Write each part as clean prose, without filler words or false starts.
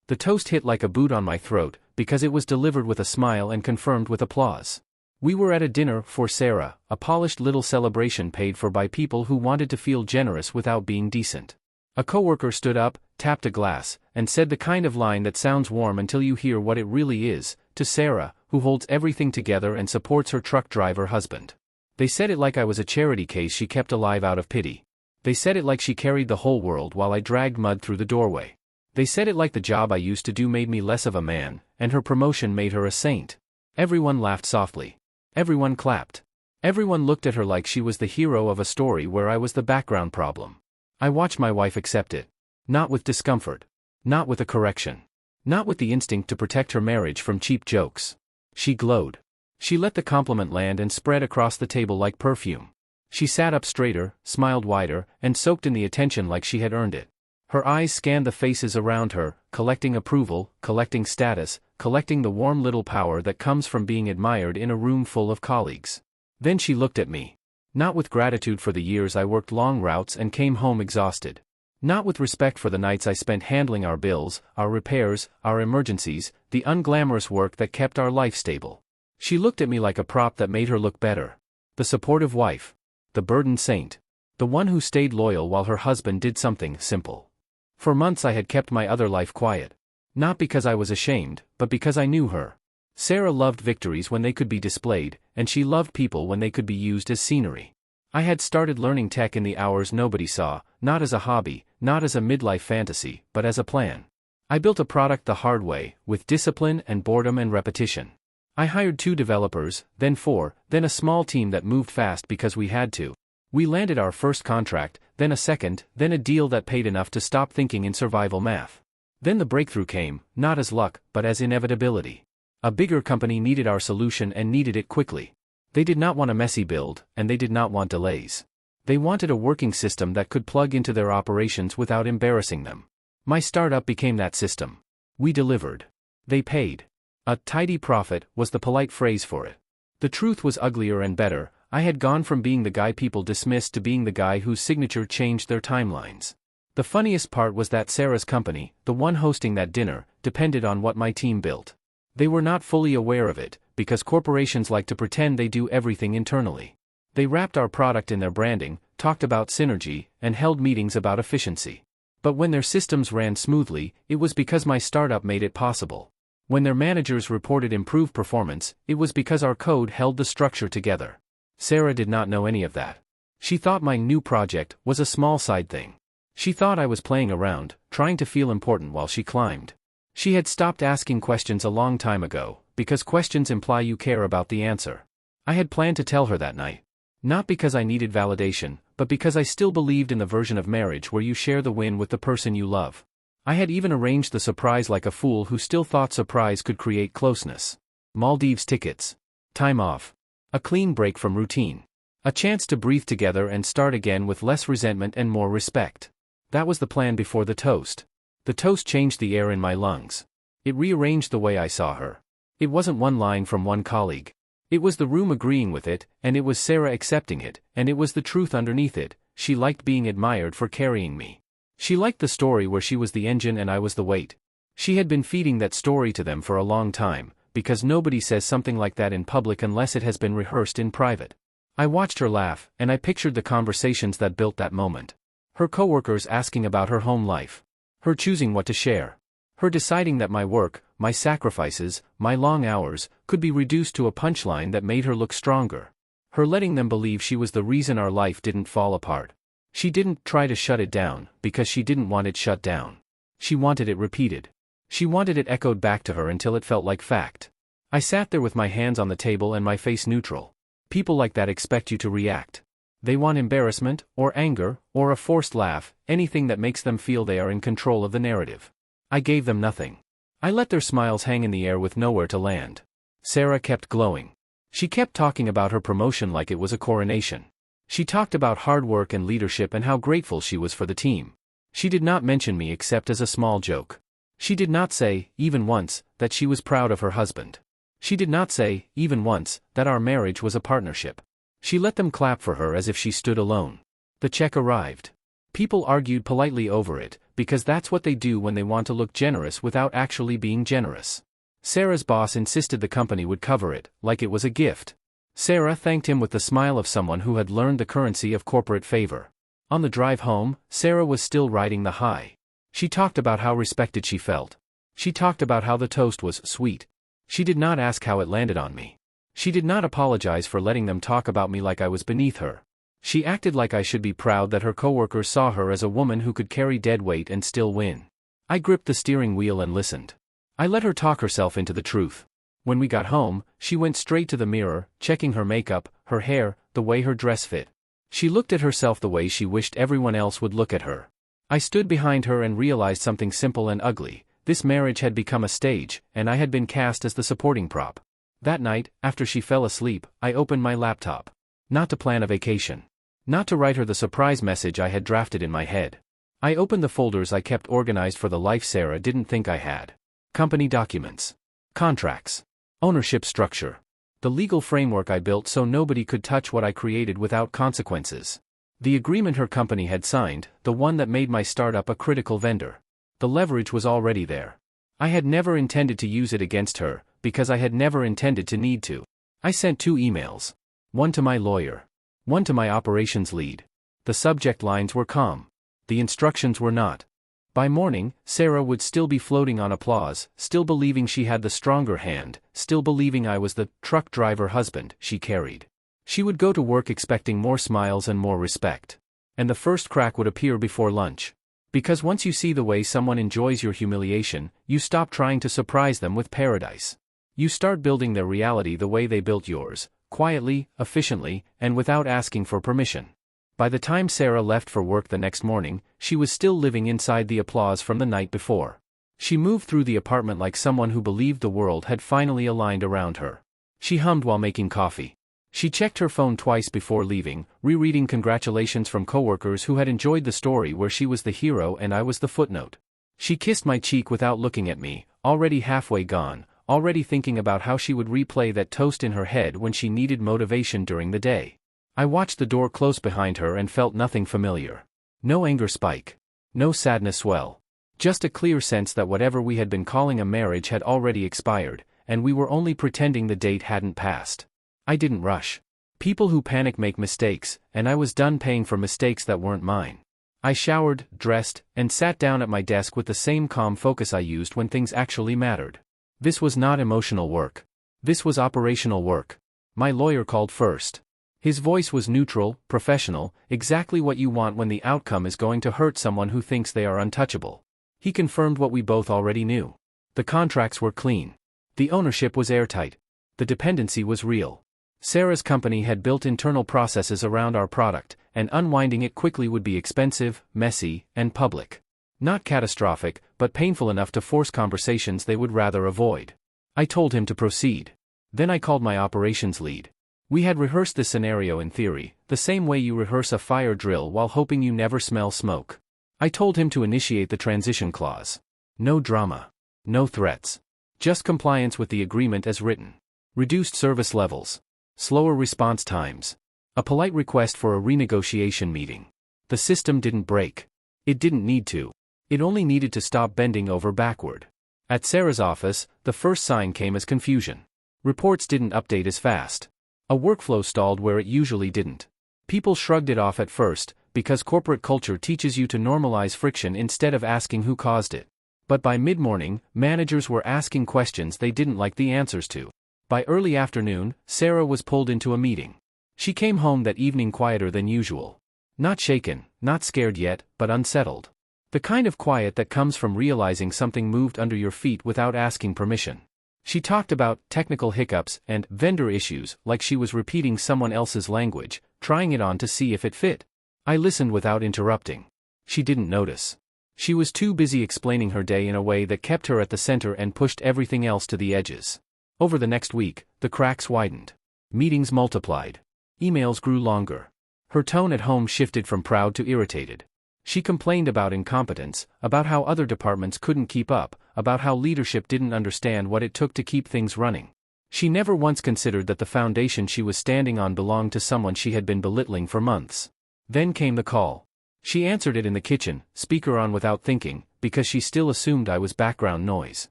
The toast hit like a boot on my throat, because it was delivered with a smile and confirmed with applause. We were at a dinner for Sarah, a polished little celebration paid for by people who wanted to feel generous without being decent. A coworker stood up, tapped a glass, and said the kind of line that sounds warm until you hear what it really is, to Sarah, who holds everything together and supports her truck driver husband. They said it like I was a charity case she kept alive out of pity. They said it like she carried the whole world while I dragged mud through the doorway. They said it like the job I used to do made me less of a man, and her promotion made her a saint. Everyone laughed softly. Everyone clapped. Everyone looked at her like she was the hero of a story where I was the background problem. I watched my wife accept it. Not with discomfort. Not with a correction. Not with the instinct to protect her marriage from cheap jokes. She glowed. She let the compliment land and spread across the table like perfume. She sat up straighter, smiled wider, and soaked in the attention like she had earned it. Her eyes scanned the faces around her, collecting approval, collecting status, collecting the warm little power that comes from being admired in a room full of colleagues. Then she looked at me. Not with gratitude for the years I worked long routes and came home exhausted. Not with respect for the nights I spent handling our bills, our repairs, our emergencies, the unglamorous work that kept our life stable. She looked at me like a prop that made her look better. The supportive wife. The burdened saint. The one who stayed loyal while her husband did something simple. For months I had kept my other life quiet. Not because I was ashamed, but because I knew her. Sarah loved victories when they could be displayed, and she loved people when they could be used as scenery. I had started learning tech in the hours nobody saw, not as a hobby, not as a midlife fantasy, but as a plan. I built a product the hard way, with discipline and boredom and repetition. I hired 2 developers, then 4, then a small team that moved fast because we had to. We landed our first contract, then a second, then a deal that paid enough to stop thinking in survival math. Then the breakthrough came, not as luck, but as inevitability. A bigger company needed our solution and needed it quickly. They did not want a messy build, and they did not want delays. They wanted a working system that could plug into their operations without embarrassing them. My startup became that system. We delivered. They paid. A tidy profit was the polite phrase for it. The truth was uglier and better. I had gone from being the guy people dismissed to being the guy whose signature changed their timelines. The funniest part was that Sarah's company, the one hosting that dinner, depended on what my team built. They were not fully aware of it, because corporations like to pretend they do everything internally. They wrapped our product in their branding, talked about synergy, and held meetings about efficiency. But when their systems ran smoothly, it was because my startup made it possible. When their managers reported improved performance, it was because our code held the structure together. Sarah did not know any of that. She thought my new project was a small side thing. She thought I was playing around, trying to feel important while she climbed. She had stopped asking questions a long time ago, because questions imply you care about the answer. I had planned to tell her that night. Not because I needed validation, but because I still believed in the version of marriage where you share the win with the person you love. I had even arranged the surprise like a fool who still thought surprise could create closeness. Maldives tickets. Time off. A clean break from routine. A chance to breathe together and start again with less resentment and more respect. That was the plan before the toast. The toast changed the air in my lungs. It rearranged the way I saw her. It wasn't one line from one colleague. It was the room agreeing with it, and it was Sarah accepting it, and it was the truth underneath it. She liked being admired for carrying me. She liked the story where she was the engine and I was the weight. She had been feeding that story to them for a long time, because nobody says something like that in public unless it has been rehearsed in private. I watched her laugh, and I pictured the conversations that built that moment. Her coworkers asking about her home life. Her choosing what to share. Her deciding that my work, my sacrifices, my long hours, could be reduced to a punchline that made her look stronger. Her letting them believe she was the reason our life didn't fall apart. She didn't try to shut it down, because she didn't want it shut down. She wanted it repeated. She wanted it echoed back to her until it felt like fact. I sat there with my hands on the table and my face neutral. People like that expect you to react. They want embarrassment, or anger, or a forced laugh, anything that makes them feel they are in control of the narrative. I gave them nothing. I let their smiles hang in the air with nowhere to land. Sarah kept glowing. She kept talking about her promotion like it was a coronation. She talked about hard work and leadership and how grateful she was for the team. She did not mention me except as a small joke. She did not say, even once, that she was proud of her husband. She did not say, even once, that our marriage was a partnership. She let them clap for her as if she stood alone. The check arrived. People argued politely over it, because that's what they do when they want to look generous without actually being generous. Sarah's boss insisted the company would cover it, like it was a gift. Sarah thanked him with the smile of someone who had learned the currency of corporate favor. On the drive home, Sarah was still riding the high. She talked about how respected she felt. She talked about how the toast was sweet. She did not ask how it landed on me. She did not apologize for letting them talk about me like I was beneath her. She acted like I should be proud that her coworkers saw her as a woman who could carry dead weight and still win. I gripped the steering wheel and listened. I let her talk herself into the truth. When we got home, she went straight to the mirror, checking her makeup, her hair, the way her dress fit. She looked at herself the way she wished everyone else would look at her. I stood behind her and realized something simple and ugly. This marriage had become a stage, and I had been cast as the supporting prop. That night, after she fell asleep, I opened my laptop. Not to plan a vacation. Not to write her the surprise message I had drafted in my head. I opened the folders I kept organized for the life Sarah didn't think I had. Company documents. Contracts. Ownership structure. The legal framework I built so nobody could touch what I created without consequences. The agreement her company had signed, the one that made my startup a critical vendor. The leverage was already there. I had never intended to use it against her, because I had never intended to need to. I sent 2 emails. One to my lawyer. One to my operations lead. The subject lines were calm. The instructions were not. By morning, Sarah would still be floating on applause, still believing she had the stronger hand, still believing I was the truck driver husband she carried. She would go to work expecting more smiles and more respect. And the first crack would appear before lunch. Because once you see the way someone enjoys your humiliation, you stop trying to surprise them with paradise. You start building their reality the way they built yours, quietly, efficiently, and without asking for permission. By the time Sarah left for work the next morning, she was still living inside the applause from the night before. She moved through the apartment like someone who believed the world had finally aligned around her. She hummed while making coffee. She checked her phone twice before leaving, rereading congratulations from coworkers who had enjoyed the story where she was the hero and I was the footnote. She kissed my cheek without looking at me, already halfway gone, already thinking about how she would replay that toast in her head when she needed motivation during the day. I watched the door close behind her and felt nothing familiar. No anger spike. No sadness swell. Just a clear sense that whatever we had been calling a marriage had already expired, and we were only pretending the date hadn't passed. I didn't rush. People who panic make mistakes, and I was done paying for mistakes that weren't mine. I showered, dressed, and sat down at my desk with the same calm focus I used when things actually mattered. This was not emotional work. This was operational work. My lawyer called first. His voice was neutral, professional, exactly what you want when the outcome is going to hurt someone who thinks they are untouchable. He confirmed what we both already knew. The contracts were clean. The ownership was airtight. The dependency was real. Sarah's company had built internal processes around our product, and unwinding it quickly would be expensive, messy, and public. Not catastrophic, but painful enough to force conversations they would rather avoid. I told him to proceed. Then I called my operations lead. We had rehearsed this scenario in theory, the same way you rehearse a fire drill while hoping you never smell smoke. I told him to initiate the transition clause. No drama. No threats. Just compliance with the agreement as written. Reduced service levels. Slower response times. A polite request for a renegotiation meeting. The system didn't break. It didn't need to. It only needed to stop bending over backward. At Sarah's office, the first sign came as confusion. Reports didn't update as fast. A workflow stalled where it usually didn't. People shrugged it off at first, because corporate culture teaches you to normalize friction instead of asking who caused it. But by mid-morning, managers were asking questions they didn't like the answers to. By early afternoon, Sarah was pulled into a meeting. She came home that evening quieter than usual. Not shaken, not scared yet, but unsettled. The kind of quiet that comes from realizing something moved under your feet without asking permission. She talked about technical hiccups and vendor issues like she was repeating someone else's language, trying it on to see if it fit. I listened without interrupting. She didn't notice. She was too busy explaining her day in a way that kept her at the center and pushed everything else to the edges. Over the next week, the cracks widened. Meetings multiplied. Emails grew longer. Her tone at home shifted from proud to irritated. She complained about incompetence, about how other departments couldn't keep up, about how leadership didn't understand what it took to keep things running. She never once considered that the foundation she was standing on belonged to someone she had been belittling for months. Then came the call. She answered it in the kitchen, speaker on without thinking, because she still assumed I was background noise.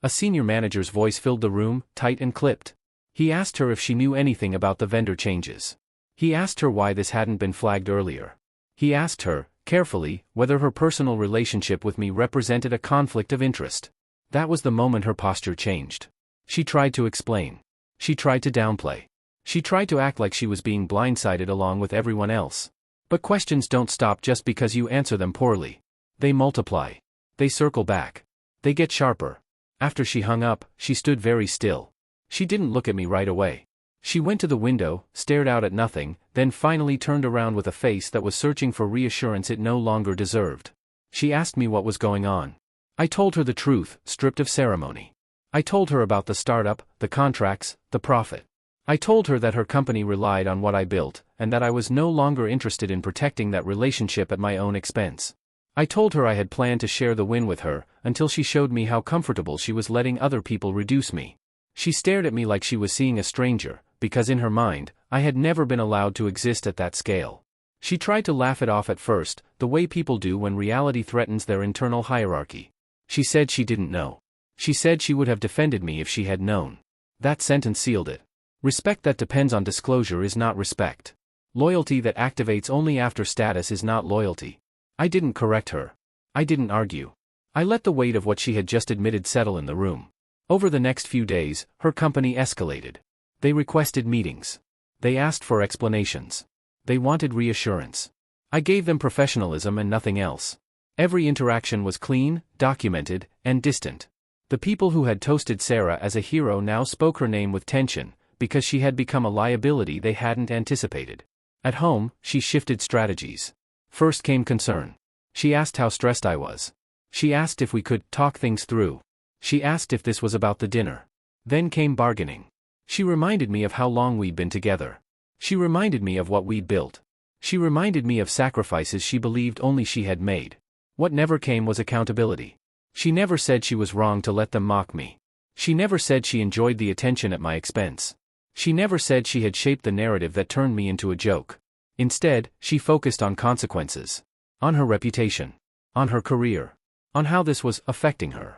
A senior manager's voice filled the room, tight and clipped. He asked her if she knew anything about the vendor changes. He asked her why this hadn't been flagged earlier. He asked her, carefully, whether her personal relationship with me represented a conflict of interest. That was the moment her posture changed. She tried to explain. She tried to downplay. She tried to act like she was being blindsided along with everyone else. But questions don't stop just because you answer them poorly. They multiply. They circle back. They get sharper. After she hung up, she stood very still. She didn't look at me right away. She went to the window, stared out at nothing, then finally turned around with a face that was searching for reassurance it no longer deserved. She asked me what was going on. I told her the truth, stripped of ceremony. I told her about the startup, the contracts, the profit. I told her that her company relied on what I built, and that I was no longer interested in protecting that relationship at my own expense. I told her I had planned to share the win with her, until she showed me how comfortable she was letting other people reduce me. She stared at me like she was seeing a stranger, because in her mind, I had never been allowed to exist at that scale. She tried to laugh it off at first, the way people do when reality threatens their internal hierarchy. She said she didn't know. She said she would have defended me if she had known. That sentence sealed it. Respect that depends on disclosure is not respect. Loyalty that activates only after status is not loyalty. I didn't correct her. I didn't argue. I let the weight of what she had just admitted settle in the room. Over the next few days, her company escalated. They requested meetings. They asked for explanations. They wanted reassurance. I gave them professionalism and nothing else. Every interaction was clean, documented, and distant. The people who had toasted Sarah as a hero now spoke her name with tension, because she had become a liability they hadn't anticipated. At home, she shifted strategies. First came concern. She asked how stressed I was. She asked if we could talk things through. She asked if this was about the dinner. Then came bargaining. She reminded me of how long we'd been together. She reminded me of what we'd built. She reminded me of sacrifices she believed only she had made. What never came was accountability. She never said she was wrong to let them mock me. She never said she enjoyed the attention at my expense. She never said she had shaped the narrative that turned me into a joke. Instead, she focused on consequences. On her reputation. On her career. On how this was affecting her.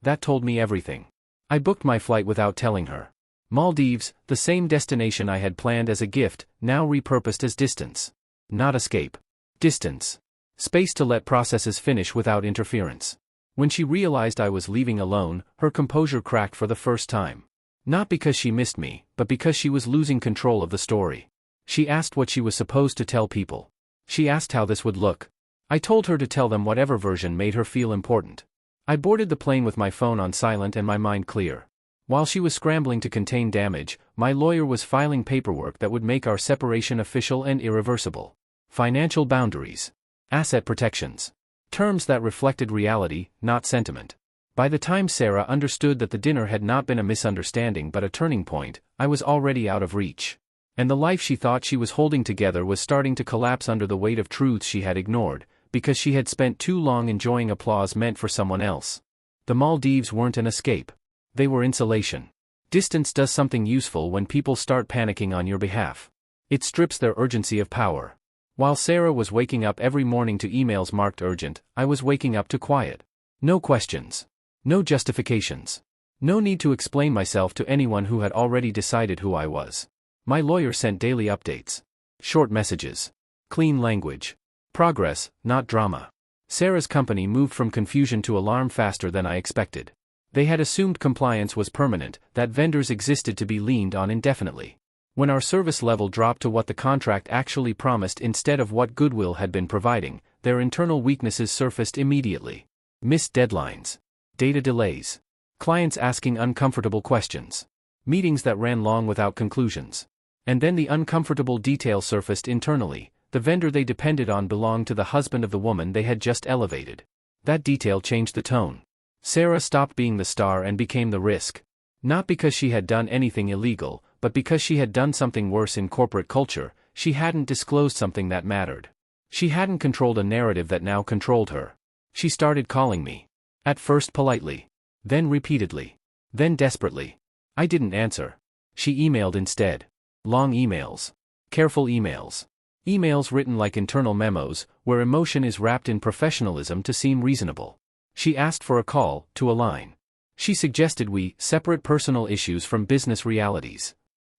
That told me everything. I booked my flight without telling her. Maldives, the same destination I had planned as a gift, now repurposed as distance. Not escape. Distance. Space to let processes finish without interference. When she realized I was leaving alone, her composure cracked for the first time. Not because she missed me, but because she was losing control of the story. She asked what she was supposed to tell people. She asked how this would look. I told her to tell them whatever version made her feel important. I boarded the plane with my phone on silent and my mind clear. While she was scrambling to contain damage, my lawyer was filing paperwork that would make our separation official and irreversible. Financial boundaries. Asset protections. Terms that reflected reality, not sentiment. By the time Sarah understood that the dinner had not been a misunderstanding but a turning point, I was already out of reach. And the life she thought she was holding together was starting to collapse under the weight of truths she had ignored, because she had spent too long enjoying applause meant for someone else. The Maldives weren't an escape. They were insulation. Distance does something useful when people start panicking on your behalf. It strips their urgency of power. While Sarah was waking up every morning to emails marked urgent, I was waking up to quiet. No questions. No justifications. No need to explain myself to anyone who had already decided who I was. My lawyer sent daily updates. Short messages. Clean language. Progress, not drama. Sarah's company moved from confusion to alarm faster than I expected. They had assumed compliance was permanent, that vendors existed to be leaned on indefinitely. When our service level dropped to what the contract actually promised instead of what Goodwill had been providing, their internal weaknesses surfaced immediately. Missed deadlines. Data delays. Clients asking uncomfortable questions. Meetings that ran long without conclusions. And then the uncomfortable detail surfaced internally. The vendor they depended on belonged to the husband of the woman they had just elevated. That detail changed the tone. Sarah stopped being the star and became the risk. Not because she had done anything illegal, but because she had done something worse in corporate culture. She hadn't disclosed something that mattered. She hadn't controlled a narrative that now controlled her. She started calling me. At first politely. Then repeatedly. Then desperately. I didn't answer. She emailed instead. Long emails. Careful emails. Emails written like internal memos, where emotion is wrapped in professionalism to seem reasonable. She asked for a call, to align. She suggested we separate personal issues from business realities.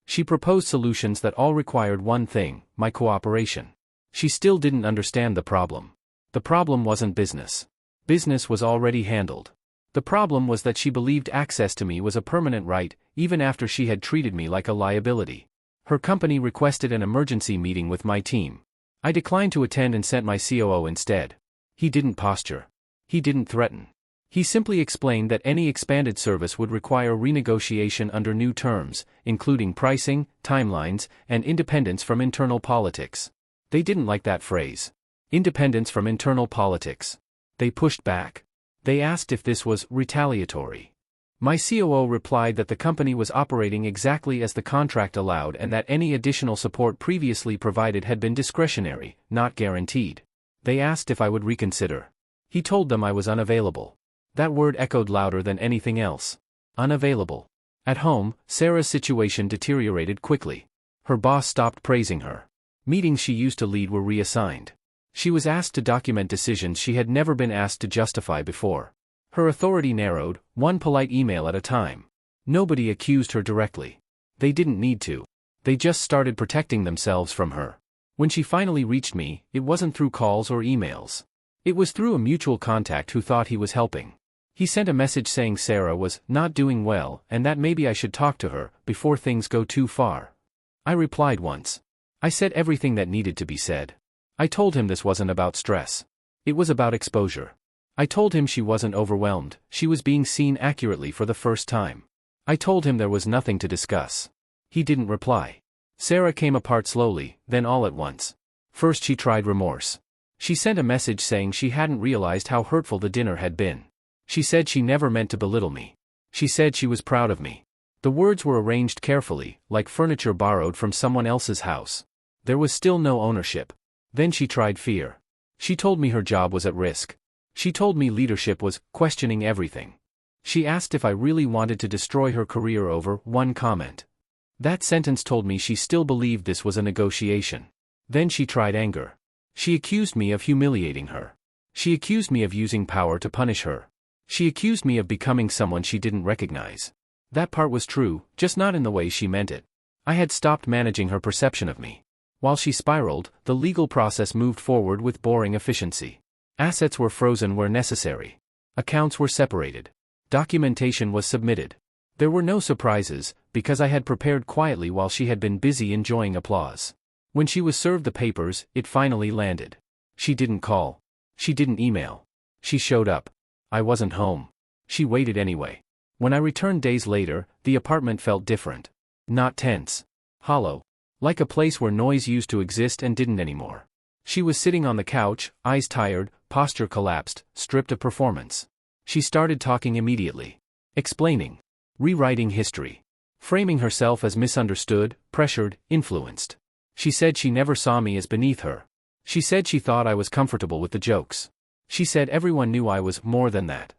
She proposed solutions that all required one thing, my cooperation. She still didn't understand the problem. The problem wasn't business. Business was already handled. The problem was that she believed access to me was a permanent right, even after she had treated me like a liability. Her company requested an emergency meeting with my team. I declined to attend and sent my COO instead. He didn't posture. He didn't threaten. He simply explained that any expanded service would require renegotiation under new terms, including pricing, timelines, and independence from internal politics. They didn't like that phrase. Independence from internal politics. They pushed back. They asked if this was retaliatory. My COO replied that the company was operating exactly as the contract allowed and that any additional support previously provided had been discretionary, not guaranteed. They asked if I would reconsider. He told them I was unavailable. That word echoed louder than anything else. Unavailable. At home, Sarah's situation deteriorated quickly. Her boss stopped praising her. Meetings she used to lead were reassigned. She was asked to document decisions she had never been asked to justify before. Her authority narrowed, one polite email at a time. Nobody accused her directly. They didn't need to. They just started protecting themselves from her. When she finally reached me, it wasn't through calls or emails. It was through a mutual contact who thought he was helping. He sent a message saying Sarah was not doing well and that maybe I should talk to her before things go too far. I replied once. I said everything that needed to be said. I told him this wasn't about stress. It was about exposure. I told him she wasn't overwhelmed, she was being seen accurately for the first time. I told him there was nothing to discuss. He didn't reply. Sarah came apart slowly, then all at once. First she tried remorse. She sent a message saying she hadn't realized how hurtful the dinner had been. She said she never meant to belittle me. She said she was proud of me. The words were arranged carefully, like furniture borrowed from someone else's house. There was still no ownership. Then she tried fear. She told me her job was at risk. She told me leadership was questioning everything. She asked if I really wanted to destroy her career over one comment. That sentence told me she still believed this was a negotiation. Then she tried anger. She accused me of humiliating her. She accused me of using power to punish her. She accused me of becoming someone she didn't recognize. That part was true, just not in the way she meant it. I had stopped managing her perception of me. While she spiraled, the legal process moved forward with boring efficiency. Assets were frozen where necessary. Accounts were separated. Documentation was submitted. There were no surprises, because I had prepared quietly while she had been busy enjoying applause. When she was served the papers, it finally landed. She didn't call. She didn't email. She showed up. I wasn't home. She waited anyway. When I returned days later, the apartment felt different. Not tense. Hollow. Like a place where noise used to exist and didn't anymore. She was sitting on the couch, eyes tired, posture collapsed, stripped of performance. She started talking immediately. Explaining. Rewriting history. Framing herself as misunderstood, pressured, influenced. She said she never saw me as beneath her. She said she thought I was comfortable with the jokes. She said everyone knew I was more than that.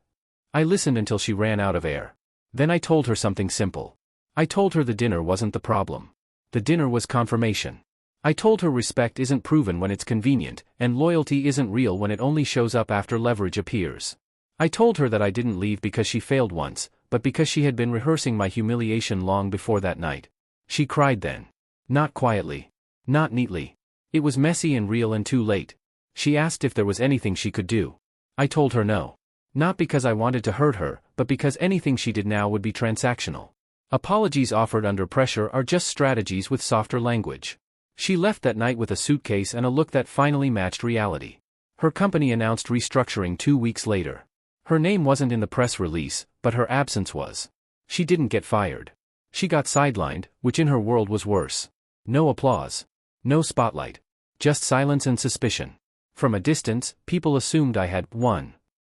I listened until she ran out of air. Then I told her something simple. I told her the dinner wasn't the problem. The dinner was confirmation. I told her respect isn't proven when it's convenient, and loyalty isn't real when it only shows up after leverage appears. I told her that I didn't leave because she failed once, but because she had been rehearsing my humiliation long before that night. She cried then. Not quietly. Not neatly. It was messy and real and too late. She asked if there was anything she could do. I told her no. Not because I wanted to hurt her, but because anything she did now would be transactional. Apologies offered under pressure are just strategies with softer language. She left that night with a suitcase and a look that finally matched reality. Her company announced restructuring 2 weeks later. Her name wasn't in the press release, but her absence was. She didn't get fired. She got sidelined, which in her world was worse. No applause. No spotlight. Just silence and suspicion. From a distance, people assumed I had won.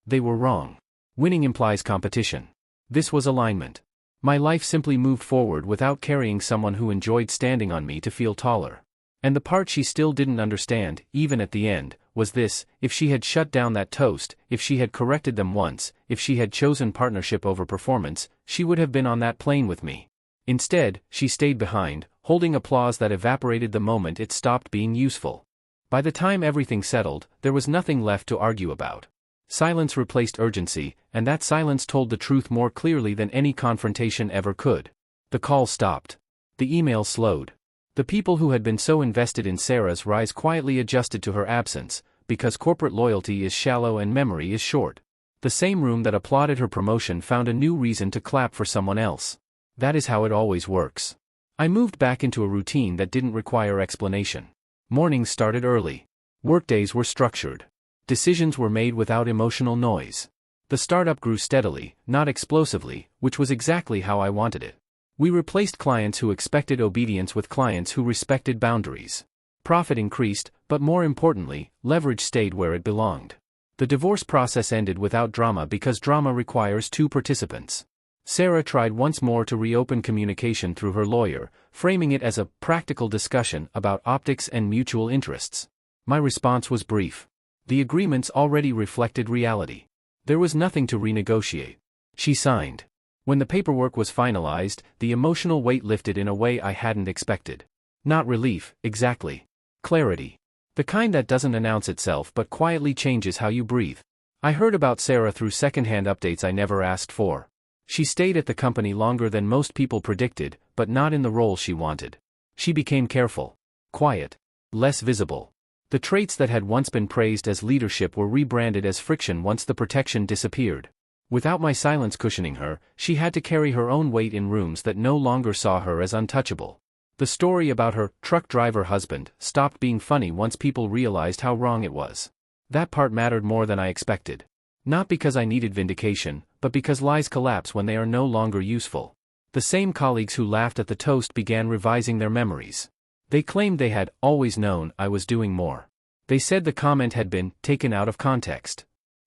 They were wrong. Winning implies competition. This was alignment. My life simply moved forward without carrying someone who enjoyed standing on me to feel taller. And the part she still didn't understand, even at the end, was this: if she had shut down that toast, if she had corrected them once, if she had chosen partnership over performance, she would have been on that plane with me. Instead, she stayed behind, holding applause that evaporated the moment it stopped being useful. By the time everything settled, there was nothing left to argue about. Silence replaced urgency, and that silence told the truth more clearly than any confrontation ever could. The call stopped. The email slowed. The people who had been so invested in Sarah's rise quietly adjusted to her absence, because corporate loyalty is shallow and memory is short. The same room that applauded her promotion found a new reason to clap for someone else. That is how it always works. I moved back into a routine that didn't require explanation. Mornings started early. Workdays were structured. Decisions were made without emotional noise. The startup grew steadily, not explosively, which was exactly how I wanted it. We replaced clients who expected obedience with clients who respected boundaries. Profit increased, but more importantly, leverage stayed where it belonged. The divorce process ended without drama because drama requires two participants. Sarah tried once more to reopen communication through her lawyer, framing it as a practical discussion about optics and mutual interests. My response was brief. The agreements already reflected reality. There was nothing to renegotiate. She signed. When the paperwork was finalized, the emotional weight lifted in a way I hadn't expected. Not relief, exactly. Clarity. The kind that doesn't announce itself but quietly changes how you breathe. I heard about Sarah through secondhand updates I never asked for. She stayed at the company longer than most people predicted, but not in the role she wanted. She became careful. Quiet. Less visible. The traits that had once been praised as leadership were rebranded as friction once the protection disappeared. Without my silence cushioning her, she had to carry her own weight in rooms that no longer saw her as untouchable. The story about her truck driver husband stopped being funny once people realized how wrong it was. That part mattered more than I expected. Not because I needed vindication, but because lies collapse when they are no longer useful. The same colleagues who laughed at the toast began revising their memories. They claimed they had always known I was doing more. They said the comment had been taken out of context.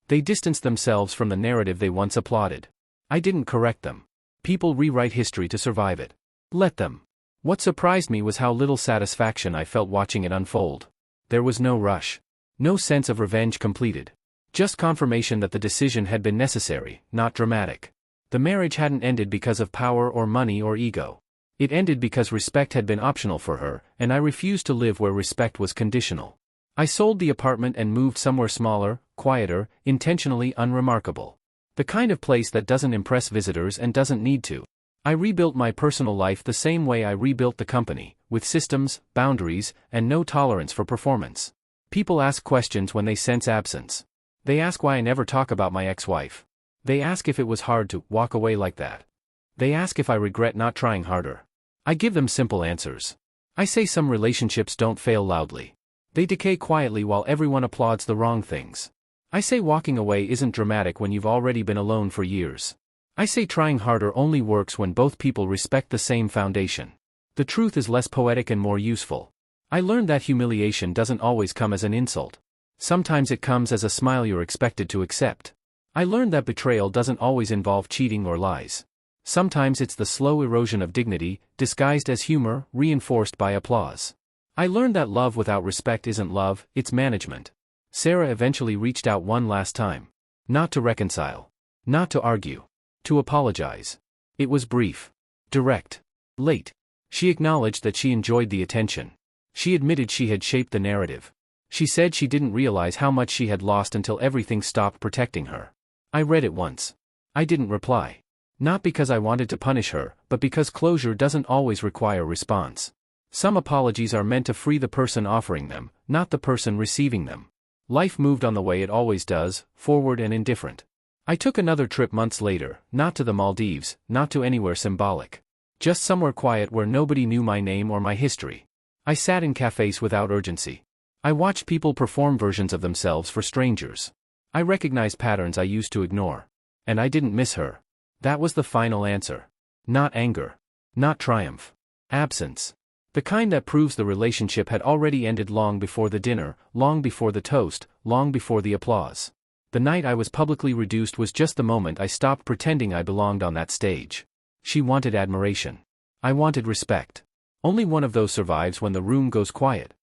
They distanced themselves from the narrative they once applauded. I didn't correct them. People rewrite history to survive it. Let them. What surprised me was how little satisfaction I felt watching it unfold. There was no rush. No sense of revenge completed. Just confirmation that the decision had been necessary, not dramatic. The marriage hadn't ended because of power or money or ego. It ended because respect had been optional for her, and I refused to live where respect was conditional. I sold the apartment and moved somewhere smaller, quieter, intentionally unremarkable. The kind of place that doesn't impress visitors and doesn't need to. I rebuilt my personal life the same way I rebuilt the company, with systems, boundaries, and no tolerance for performance. People ask questions when they sense absence. They ask why I never talk about my ex-wife. They ask if it was hard to walk away like that. They ask if I regret not trying harder. I give them simple answers. I say some relationships don't fail loudly. They decay quietly while everyone applauds the wrong things. I say walking away isn't dramatic when you've already been alone for years. I say trying harder only works when both people respect the same foundation. The truth is less poetic and more useful. I learned that humiliation doesn't always come as an insult. Sometimes it comes as a smile you're expected to accept. I learned that betrayal doesn't always involve cheating or lies. Sometimes it's the slow erosion of dignity, disguised as humor, reinforced by applause. I learned that love without respect isn't love, it's management. Sarah eventually reached out one last time. Not to reconcile. Not to argue. To apologize. It was brief. Direct. Late. She acknowledged that she enjoyed the attention. She admitted she had shaped the narrative. She said she didn't realize how much she had lost until everything stopped protecting her. I read it once. I didn't reply. Not because I wanted to punish her, but because closure doesn't always require response. Some apologies are meant to free the person offering them, not the person receiving them. Life moved on the way it always does, forward and indifferent. I took another trip months later, not to the Maldives, not to anywhere symbolic. Just somewhere quiet where nobody knew my name or my history. I sat in cafes without urgency. I watched people perform versions of themselves for strangers. I recognized patterns I used to ignore. And I didn't miss her. That was the final answer. Not anger. Not triumph. Absence. The kind that proves the relationship had already ended long before the dinner, long before the toast, long before the applause. The night I was publicly reduced was just the moment I stopped pretending I belonged on that stage. She wanted admiration. I wanted respect. Only one of those survives when the room goes quiet.